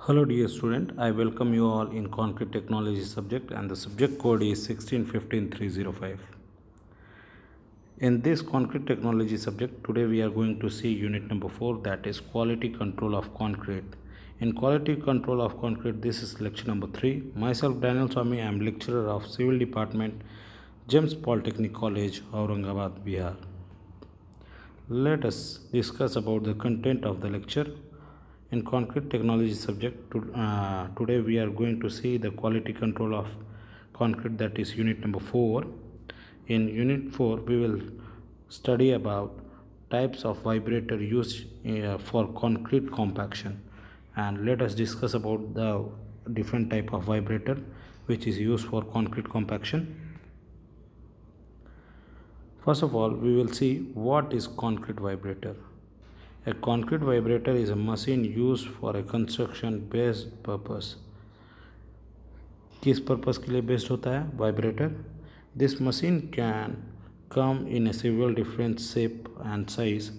Hello dear student, I welcome you all in concrete technology subject and the subject code is 1615305. In this concrete technology subject, today we are going to see unit number 4, that is quality control of concrete. In quality control of concrete, this is lecture number 3. Myself Daniel Swami, I am lecturer of Civil Department, James Polytechnic College, Aurangabad, Bihar. Let us discuss about the content of the lecture. In concrete technology subject, today we are going to see the quality control of concrete, that is unit number 4. In unit 4, we will study about types of vibrator used for concrete compaction, and let us discuss about the different type of vibrator which is used for concrete compaction. First of all, we will see what is concrete vibrator. A concrete vibrator is a machine used for a construction based purpose. किस purpose के लिए based होता है vibrator? This machine can come in a several different shape and size.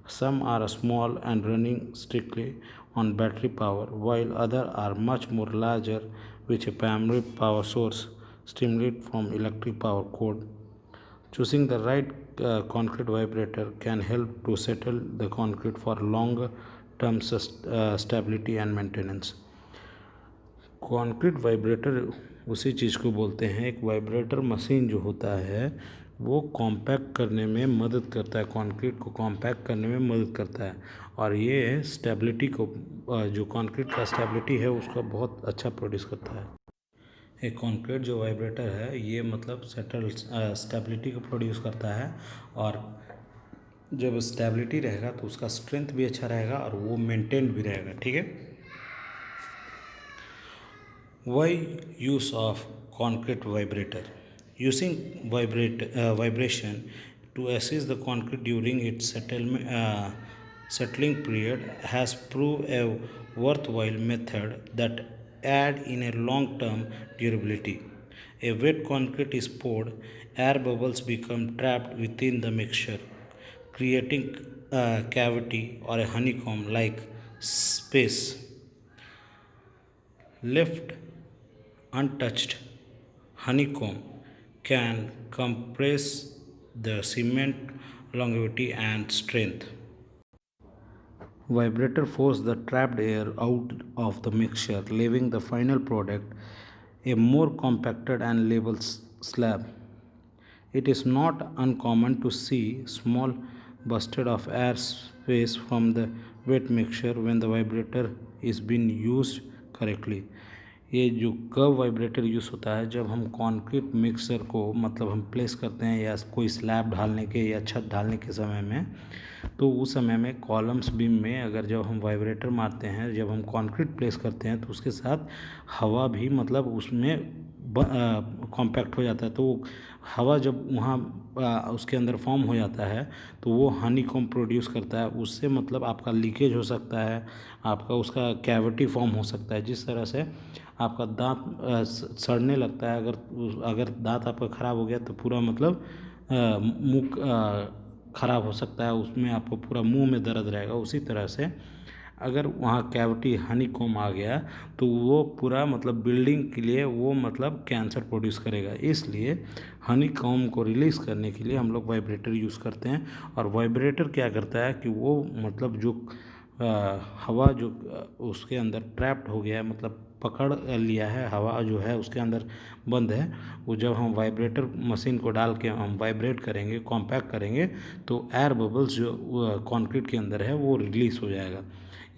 Some are small and running strictly on battery power, while others are much more larger with a primary power source stimulated from electric power cord. Choosing the right concrete vibrator can help to settle the concrete for longer term stability and maintenance. Concrete vibrator उसी चीज़ को बोलते हैं, एक vibrator machine जो होता है वो compact करने में मदद करता है, कंक्रीट को कॉम्पैक्ट करने में मदद करता है, और ये स्टेबिलिटी को, जो कंक्रीट का स्टेबिलिटी है उसका बहुत अच्छा प्रोड्यूस करता है। एक कंक्रीट जो वाइब्रेटर है ये मतलब स्टेबिलिटी को प्रोड्यूस करता है, और जब स्टेबिलिटी रहेगा तो उसका स्ट्रेंथ भी अच्छा रहेगा और वो मेंटेन भी रहेगा। ठीक है। Why use of concrete vibrator? Using vibration to assist the concrete during its settling period has proved a worthwhile method that add in a long-term durability. A wet concrete is poured, air bubbles become trapped within the mixture, creating a cavity or a honeycomb-like space. Left untouched, honeycomb can compress the cement longevity and strength. Vibrator force the trapped air out of the mixture, leaving the final product a more compacted and level slab. It is not uncommon to see small busted of air space from the wet mixture when the vibrator is being used correctly. ये जो curve vibrator use होता है जब हम concrete mixer को मतलब हम place करते हैं या कोई स्लैब ढालने के या छत ढालने के समय में, तो उस समय में कॉलम्स बीम में अगर जब हम वाइब्रेटर मारते हैं, जब हम कंक्रीट प्लेस करते हैं तो उसके साथ हवा भी मतलब उसमें कॉम्पैक्ट हो जाता है, तो हवा जब वहाँ उसके अंदर फॉर्म हो जाता है तो वो हनीकॉम्ब प्रोड्यूस करता है, उससे मतलब आपका लीकेज हो सकता है, आपका उसका कैविटी फॉर्म हो सकता है, जिस तरह से आपका दांत सड़ने लगता है। अगर दांत आपका ख़राब हो गया तो पूरा मतलब मुंह ख़राब हो सकता है, उसमें आपको पूरा मुंह में दर्द रहेगा। उसी तरह से अगर वहाँ कैविटी हनीकॉम्ब आ गया तो वो पूरा मतलब बिल्डिंग के लिए वो मतलब कैंसर प्रोड्यूस करेगा। इसलिए हनीकॉम्ब को रिलीज़ करने के लिए हम लोग वाइब्रेटर यूज़ करते हैं, और वाइब्रेटर क्या करता है कि वो मतलब जो हवा जो उसके अंदर ट्रैप्ड हो गया है, मतलब पकड़ लिया है, हवा जो है उसके अंदर बंद है, वो जब हम वाइब्रेटर मशीन को डाल के हम वाइब्रेट करेंगे, कॉम्पैक्ट करेंगे, तो एयर बबल्स जो कंक्रीट के अंदर है वो रिलीज़ हो जाएगा।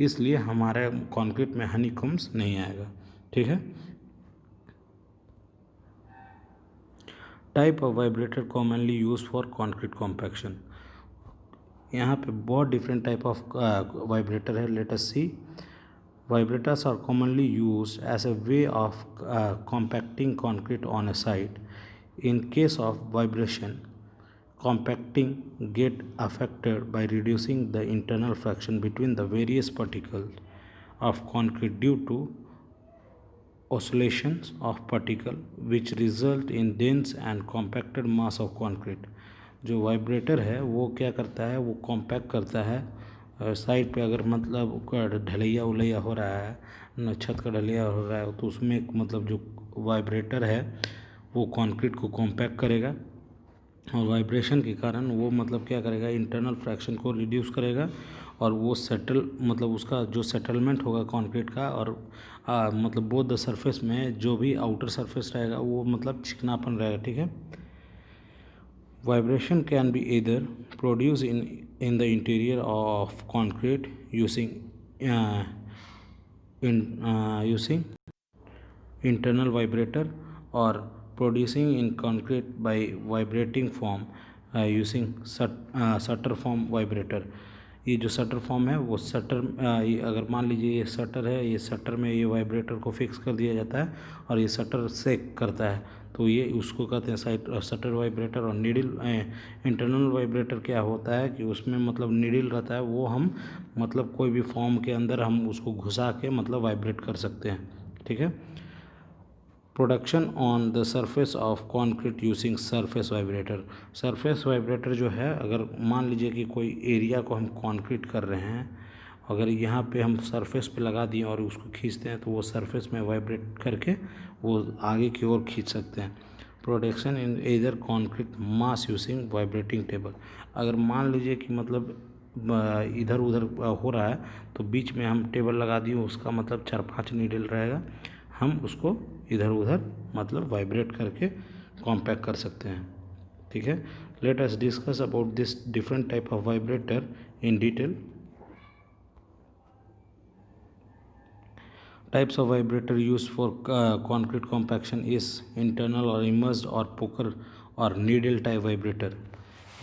इसलिए हमारे कंक्रीट में हनीकॉम्ब्स नहीं आएगा। ठीक है। Type of vibrator commonly use for concrete compaction. यहाँ पे बहुत डिफरेंट टाइप ऑफ वाइब्रेटर है। Let us see. Vibrators are commonly used as a way of compacting concrete on a site. In case of vibration, compacting get affected by reducing the internal friction between the various particles of concrete due to oscillations of particle which result in dense and compacted mass of concrete. जो vibrator है वो क्या करता है, वो compact करता है side पे अगर मतलब ढलैया उलैया हो रहा है न, छत का ढलैया हो रहा है, तो उसमें मतलब जो वाइब्रेटर है वो कंक्रीट को कॉम्पैक्ट करेगा, और वाइब्रेशन के कारण वो मतलब क्या करेगा, इंटरनल फ्रैक्शन को रिड्यूस करेगा, और वो सेटल मतलब उसका जो सेटलमेंट होगा कंक्रीट का, और मतलब बोथ द सरफेस में जो भी आउटर सरफेस रहेगा वो मतलब चिकनापन रहेगा, ठीक है। Vibration can be either produced in the interior of concrete uh, using internal vibrator, or producing in concrete by vibrating form using shutter form vibrator. ये जो शटर फॉर्म है वो शटर, अगर मान लीजिए ये शटर है, ये शटर में ये वाइब्रेटर को फिक्स कर दिया जाता है और ये शटर सेक करता है, तो ये उसको कहते हैं साइड शटर वाइब्रेटर। और नीडल इंटरनल वाइब्रेटर क्या होता है कि उसमें मतलब नीडल रहता है, वो हम मतलब कोई भी फॉर्म के अंदर हम उसको घुसा के मतलब वाइब्रेट कर सकते हैं, ठीक है। Production on the surface of concrete using surface vibrator. Surface vibrator जो है, अगर मान लीजिए कि कोई एरिया को हम कंक्रीट कर रहे हैं, अगर यहाँ पे हम सरफेस पे लगा दिए और उसको खींचते हैं तो वो सरफेस में वाइब्रेट करके वो आगे की ओर खींच सकते हैं। प्रोडक्शन इन इधर कंक्रीट मास यूजिंग वाइब्रेटिंग टेबल। अगर मान लीजिए कि मतलब इधर उधर हो रहा है, तो बीच में हम टेबल लगा दिए, उसका मतलब 4-5 नीडल रहेगा, हम उसको इधर उधर मतलब वाइब्रेट करके कॉम्पैक्ट कर सकते हैं, ठीक है। Let us discuss about this different type of vibrator in detail. Types of vibrator used for concrete compaction is internal or immersed or poker or needle type vibrator।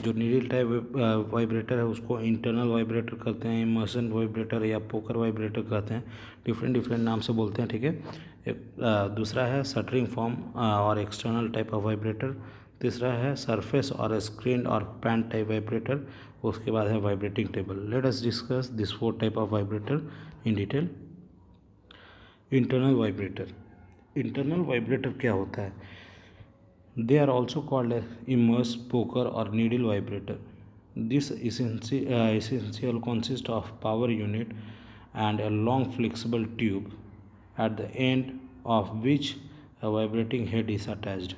जो नीडल टाइप वाइब्रेटर है उसको internal vibrator कहते हैं, immersion vibrator या poker vibrator कहते हैं, different different नाम से बोलते हैं, ठीक है। दूसरा है शटरिंग फॉर्म और एक्सटर्नल टाइप ऑफ वाइब्रेटर। तीसरा है सरफेस और स्क्रीन और पैन टाइप वाइब्रेटर। उसके बाद है vibrating table. Let us discuss this 4 type of vibrator in detail. Internal vibrator. Internal vibrator क्या होता है? They are also called immersion, poker और needle vibrator. This essential consist of power unit and a long flexible tube at the end of which a vibrating head is attached।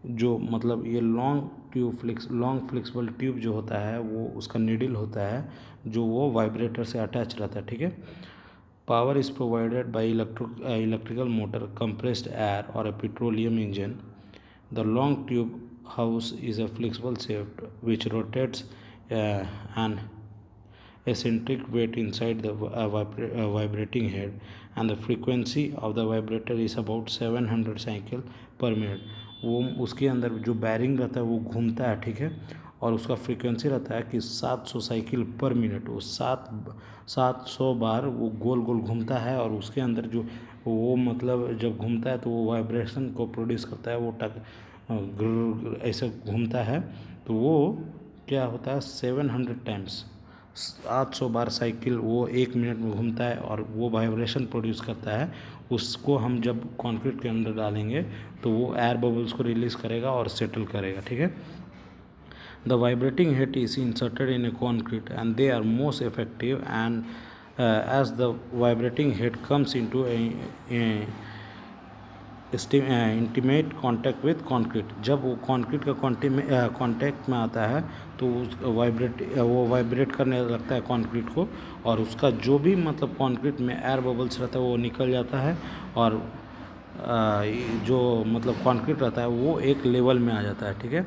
जो मतलब ये long flexible tube जो होता है वो उसका needle होता है, जो वो वाइब्रेटर से अटैच रहता है, ठीक है। Power is provided by electrical motor, compressed air or a petroleum engine। The long tube house is a flexible shaft which rotates an eccentric weight inside the vibrating head, and the frequency of the vibrator is about 700 cycle per minute। वो उसके अंदर जो bearing रहता है वो घूमता है, ठीक है, और उसका फ्रीक्वेंसी रहता है कि 700 साइकिल पर मिनट। वो 700 बार वो गोल गोल घूमता है, और उसके अंदर जो वो मतलब जब घूमता है तो वो वाइब्रेशन को प्रोड्यूस करता है, वो ऐसे घूमता है, तो वो क्या होता है 700 टाइम्स, 800 बार साइकिल वो 1 मिनट में घूमता है, और वो वाइब्रेशन प्रोड्यूस करता है। उसको हम जब कंक्रीट के अंदर डालेंगे तो वो एयर बबल्स को रिलीज़ करेगा और सेटल करेगा, ठीक है। The vibrating head is inserted in a concrete and they are most effective, and as the vibrating head comes into intimate contact with concrete, जब वो कंक्रीट का कॉन्टैक्ट में आता है तो वो वाइब्रेट करने लगता है कंक्रीट को, और उसका जो भी मतलब कंक्रीट में एयर बबल्स रहता है वो निकल जाता है, और जो मतलब कंक्रीट रहता है वो एक लेवल में आ जाता है, ठीक है।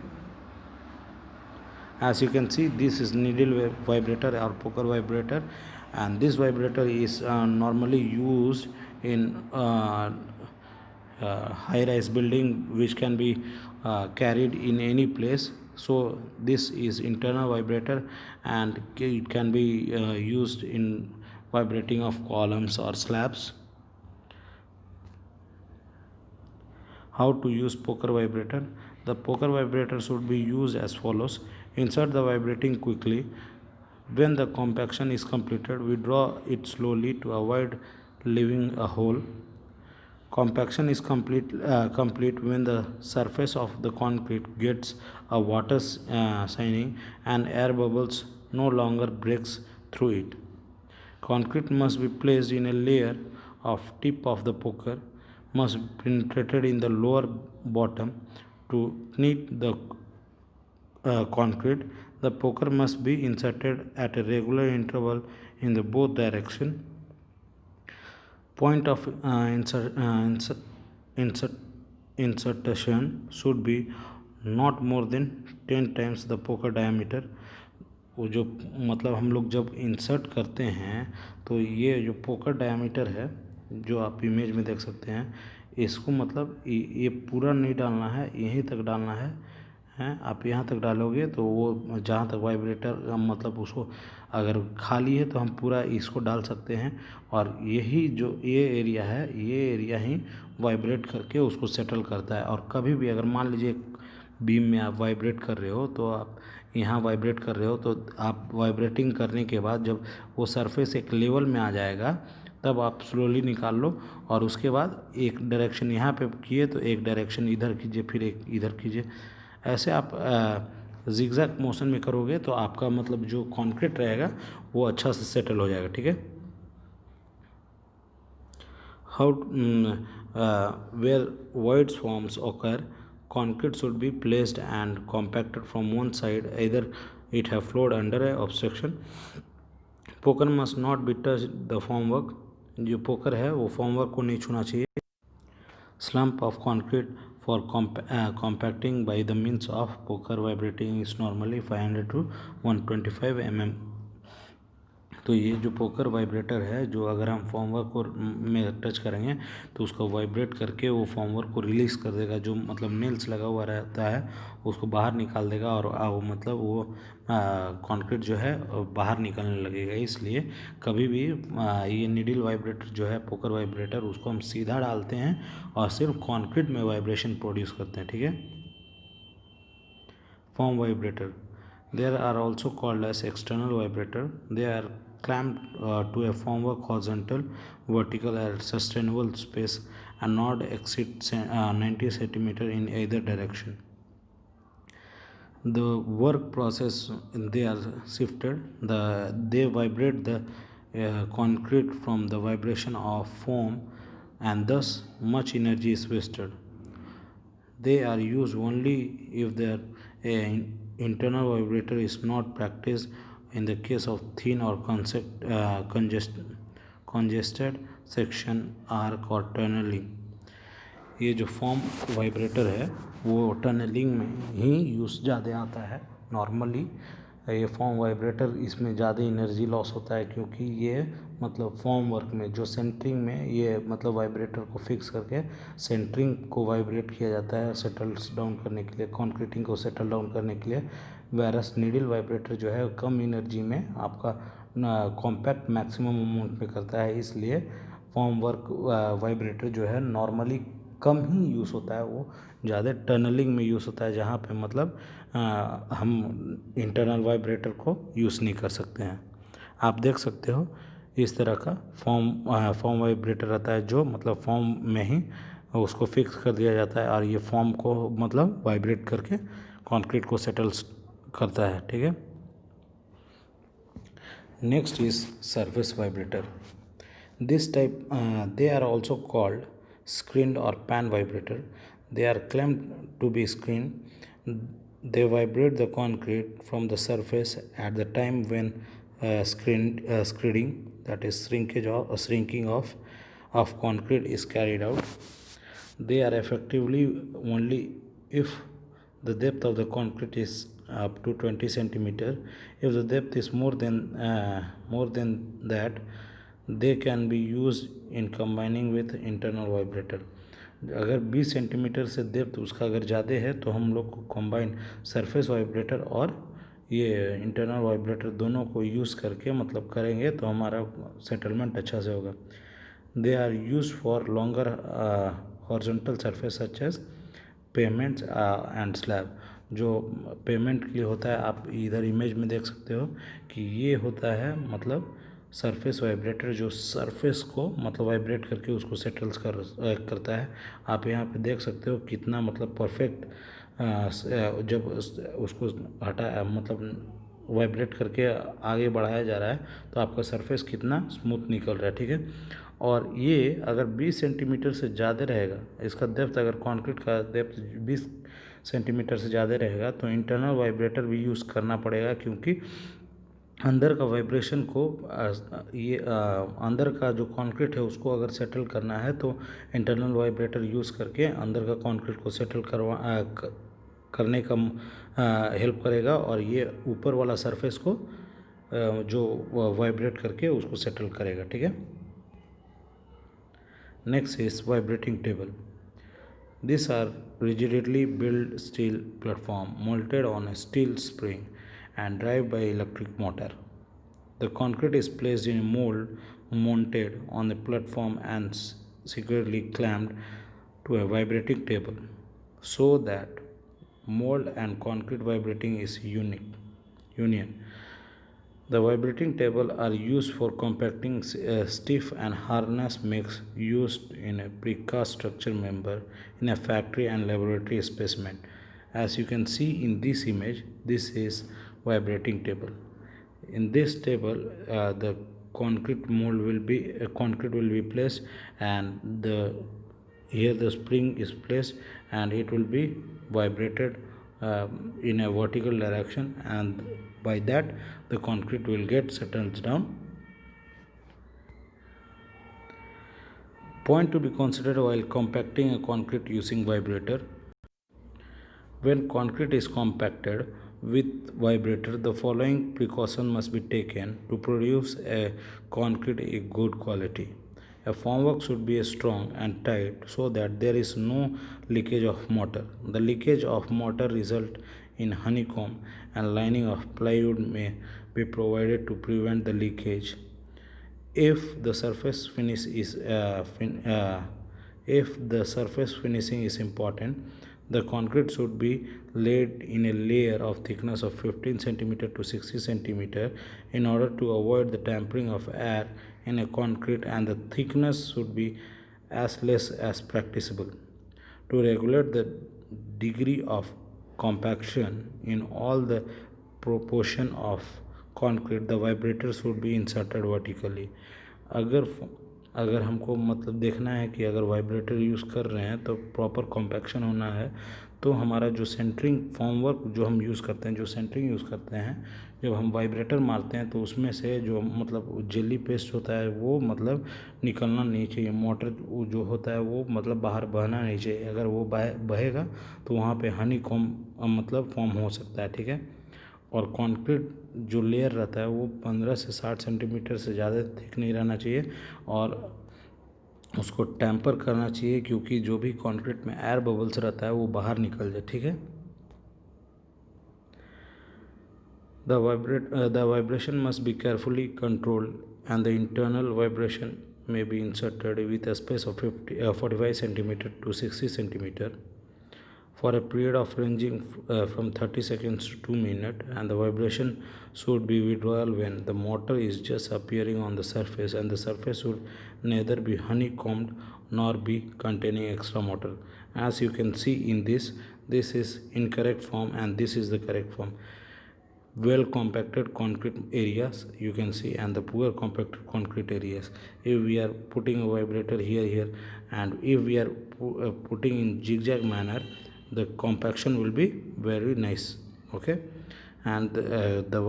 As you can see, this is needle vibrator or poker vibrator, and this vibrator is normally used in high-rise building, which can be carried in any place. So this is internal vibrator, and it can be used in vibrating of columns or slabs. How to use poker vibrator? The poker vibrator should be used as follows. Insert the vibrating quickly. When the compaction is completed, withdraw it slowly to avoid leaving a hole. Compaction is complete when the surface of the concrete gets a water shining and air bubbles no longer breaks through it. Concrete must be placed in a layer of tip of the poker, must be penetrated in the lower bottom to knead the concrete. The poker must be inserted at a regular interval in the both direction. Point of insertion should be not more than 10 times the poker diameter. वो जो मतलब हम लोग जब insert करते हैं तो ये जो पोकर डायमीटर है जो आप इमेज में देख सकते हैं, इसको मतलब ये पूरा नहीं डालना है, यहीं तक डालना है हैं। आप यहाँ तक डालोगे तो वो जहाँ तक वाइब्रेटर मतलब उसको अगर खाली है तो हम पूरा इसको डाल सकते हैं, और यही जो ये एरिया है ये एरिया ही वाइब्रेट करके उसको सेटल करता है। और कभी भी अगर मान लीजिए बीम में आप वाइब्रेट कर रहे हो तो आप यहाँ वाइब्रेट कर रहे हो तो आप वाइब्रेटिंग करने के बाद जब वो सरफेस एक लेवल में आ जाएगा तब आप स्लोली निकाल लो, और उसके बाद एक डायरेक्शन यहाँ पे किए तो एक डायरेक्शन इधर कीजिए, फिर एक इधर कीजिए। ऐसे आप जिगजैग मोशन में करोगे तो आपका मतलब जो कंक्रीट रहेगा वो अच्छा से सेटल हो जाएगा। ठीक है। How where void forms occur, concrete should be placed and compacted from one side, either it have flowed under a obstruction. Poker must not be touched the formwork, जो पोकर है वो फॉर्मवर्क को नहीं छूना चाहिए। Slump of concrete for compacting by the means of poker vibrating is normally 500 to 125 mm. तो ये जो पोकर वाइब्रेटर है जो अगर हम फॉर्मवर्क को में टच करेंगे तो उसको वाइब्रेट करके वो फॉर्मवर्क को रिलीज़ कर देगा, जो मतलब नेल्स लगा हुआ रहता है उसको बाहर निकाल देगा, और वो मतलब वो कंक्रीट जो है बाहर निकलने लगेगा। इसलिए कभी भी ये नीडल वाइब्रेटर जो है पोकर वाइब्रेटर उसको हम सीधा डालते हैं और सिर्फ कंक्रीट में वाइब्रेशन प्रोड्यूस करते हैं। ठीक है। Form vibrator, there are also called as external vibrator. They are clamped to a formwork horizontal, vertical at sustainable space and not exceed 90 centimeter in either direction. The work process, they are shifted. They vibrate the concrete from the vibration of foam, and thus much energy is wasted. They are used only if their internal vibrator is not practiced in the case of thin or congested section arc or tunneling. ये जो form vibrator है वो tunnelling में ही use ज़्यादा आता है। Normally ये form vibrator इसमें ज़्यादा एनर्जी लॉस होता है, क्योंकि ये मतलब फॉर्म वर्क में जो सेंटरिंग में ये मतलब वाइब्रेटर को फिक्स करके सेंटरिंग को वाइब्रेट किया जाता है सेटल्स डाउन करने के लिए, कॉन्क्रीटिंग को सेटल डाउन करने के लिए। वैरस नीडल वाइब्रेटर जो है कम एनर्जी में आपका कॉम्पैक्ट मैक्सिमम अमाउंट में करता है, इसलिए फॉर्म वर्क वाइब्रेटर जो है नॉर्मली कम ही यूज़ होता है, वो ज़्यादा टनलिंग में यूज़ होता है जहाँ पे मतलब हम इंटरनल वाइब्रेटर को यूज़ नहीं कर सकते हैं। आप देख सकते हो इस तरह का फॉर्म वाइब्रेटर रहता है जो मतलब फॉर्म में ही उसको फिक्स कर दिया जाता है, और ये फॉर्म को मतलब वाइब्रेट करके कंक्रीट को सेटल्स करता है। ठीक है। Next is surface vibrator. This type, they are also called screened or pan vibrator. They are claimed to be screened. They vibrate the concrete from the surface at the time when screening, that is shrinking of concrete is carried out. They are effectively only if the depth of the concrete is up to 20 centimeter. If the depth is more than that, they can be used in combining with internal vibrator. अगर 20 centimetre से depth उसका अगर ज़्यादा है तो हम लोग को कंबाइन सरफेस वाइब्रेटर और ये इंटरनल वाइब्रेटर दोनों को यूज़ करके मतलब करेंगे तो हमारा सेटलमेंट अच्छा से होगा। They are use for longer horizontal surface such as pavements and slab. जो पेमेंट के लिए होता है, आप इधर इमेज में देख सकते हो कि ये होता है मतलब सरफेस वाइब्रेटर जो सरफेस को मतलब वाइब्रेट करके उसको सेटल्स करता है। आप यहाँ पे देख सकते हो कितना मतलब परफेक्ट जब उसको हटा मतलब वाइब्रेट करके आगे बढ़ाया जा रहा है तो आपका सरफेस कितना स्मूथ निकल रहा है, ठीक है। और ये अगर 20 सेंटीमीटर से ज़्यादा रहेगा, इसका डेप्थ अगर कंक्रीट का डेप्थ 20 सेंटीमीटर से ज़्यादा रहेगा तो इंटरनल वाइब्रेटर भी यूज़ करना पड़ेगा, क्योंकि अंदर का वाइब्रेशन को अंदर का जो कंक्रीट है उसको अगर सेटल करना है तो इंटरनल वाइब्रेटर यूज़ करके अंदर का कंक्रीट को सेटल करने का हेल्प करेगा, और ये ऊपर वाला सरफेस को जो वाइब्रेट करके उसको सेटल करेगा, ठीक है। Next is vibrating table. These are rigidly built steel platform mounted on a steel spring and driven by electric motor. The concrete is placed in a mold mounted on the platform and securely clamped to a vibrating table, so that mold and concrete vibrating is union. The vibrating tables are used for compacting stiff and harness mix used in a precast structure member in a factory and laboratory specimen. As you can see in this image, this is vibrating table. In this table, the concrete will be placed, and here the spring is placed, and it will be vibrated in a vertical direction, and by that the concrete will get settled down. Point to be considered while compacting a concrete using vibrator. When concrete is compacted with vibrator, the following precaution must be taken to produce a concrete of good quality. A formwork should be strong and tight so that there is no leakage of mortar. The leakage of mortar result in honeycomb, and lining of plywood may be provided to prevent the leakage. If the surface finish is if the surface finishing is important, the concrete should be laid in a layer of thickness of 15 centimeter to 60 centimeter in order to avoid the tampering of air in a concrete, and the thickness should be as less as practicable. To regulate the degree of compaction in all the proportion of concrete, the vibrator should be inserted vertically. अगर अगर हमको मतलब देखना है कि अगर vibrator use कर रहे हैं तो प्रॉपर कॉम्पैक्शन होना है, तो हमारा जो सेंटरिंग फॉर्मवर्क जो हम यूज़ करते हैं, जो सेंटरिंग यूज़ करते हैं, जब हम वाइब्रेटर मारते हैं तो उसमें से जो मतलब जेली पेस्ट होता है वो मतलब निकलना नहीं चाहिए। मोटर जो होता है वो मतलब बाहर बहना नहीं चाहिए। अगर वो बहेगा तो वहाँ पे हनी कॉम मतलब फॉर्म हो सकता है, ठीक है। और कंक्रीट जो लेयर रहता है वो 15 से 60 सेंटीमीटर से ज़्यादा थिक नहीं रहना चाहिए, और उसको टेम्पर करना चाहिए, क्योंकि जो भी कंक्रीट में एयर बबल्स रहता है वो बाहर निकल जाए, ठीक है। The vibration must be carefully controlled, and the internal vibration may be inserted with a space of 45 centimeter to 60 centimeter for a period of ranging from 30 seconds to 2 minutes, and the vibration should be withdrawal when the motor is just appearing on the surface, and the surface should neither be honeycombed nor be containing extra motor. As you can see in this is incorrect form and this is the correct form. Well compacted concrete areas you can see, and the poor compacted concrete areas. If we are putting a vibrator here, and if we are putting in zigzag manner, the compaction will be very nice, okay. And the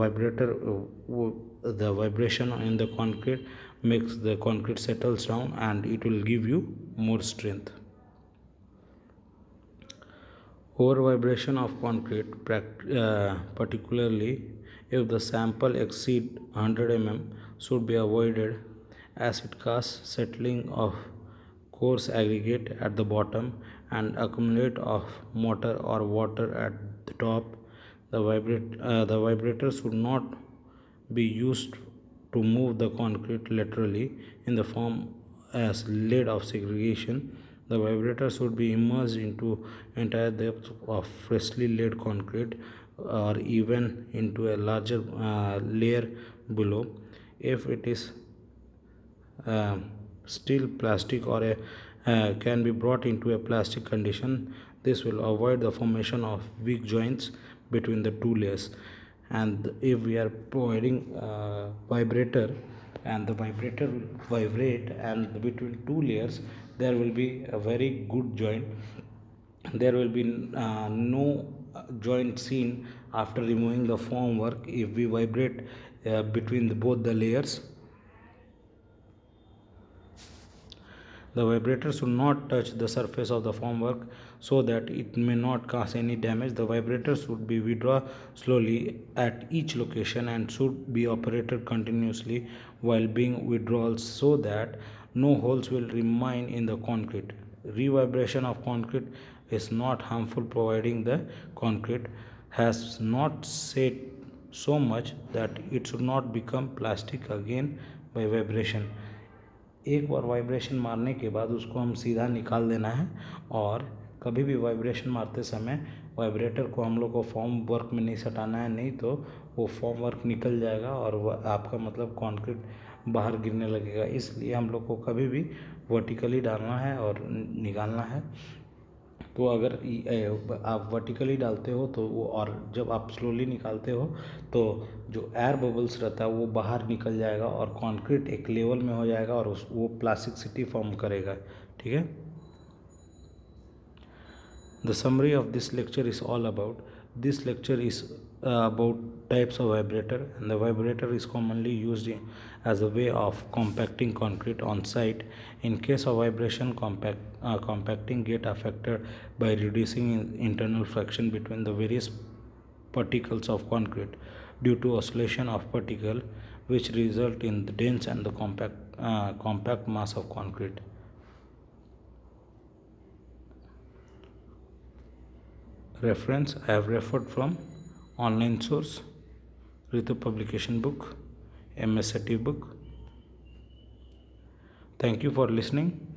vibration in the concrete makes the concrete settles down, and it will give you more strength. Over vibration of concrete, particularly if the sample exceed 100 mm, should be avoided, as it causes settling of coarse aggregate at the bottom and accumulate of mortar or water at the top. The vibrator should not be used to move the concrete laterally in the form as lid of segregation. The vibrator should be immersed into entire depth of freshly laid concrete, or even into a larger layer below. If it is steel, plastic, or can be brought into a plastic condition, this will avoid the formation of weak joints between the two layers. and if we are providing vibrator, and the vibrator will vibrate, and between two layers there will be a very good joint. There will be no joint seen after removing the formwork if we vibrate between both the layers. The vibrator should not touch the surface of the formwork so that it may not cause any damage. The vibrator should be withdrawn slowly at each location and should be operated continuously while being withdrawal so that no holes will remain in the concrete. Revibration of concrete is not harmful providing the concrete has not set so much that it should not become plastic again by vibration. एक बार vibration मारने के बाद उसको हम सीधा निकाल देना है, और कभी भी वाइब्रेशन मारते समय वाइब्रेटर को हम लोग को फॉर्म वर्क में नहीं सटाना है, नहीं तो वो फॉर्म वर्क निकल जाएगा और वह आपका मतलब कंक्रीट बाहर गिरने लगेगा। इसलिए हम लोग को कभी भी वर्टिकली डालना है और निकालना है। तो अगर आप वर्टिकली डालते हो तो वो, और जब आप स्लोली निकालते हो तो जो एयर बबल्स रहता है वो बाहर निकल जाएगा और कंक्रीट एक लेवल में हो जाएगा और वो प्लास्टिसिटी फॉर्म करेगा। ठीक है। The summary of this lecture is all about. This lecture is about types of vibrator, and the vibrator is commonly used as a way of compacting concrete on site. In case of vibration, compacting get affected by reducing internal friction between the various particles of concrete due to oscillation of particle, which result in the dense and the compact mass of concrete. Reference I have referred from online source, Ritu publication book, MS book. Thank you for listening.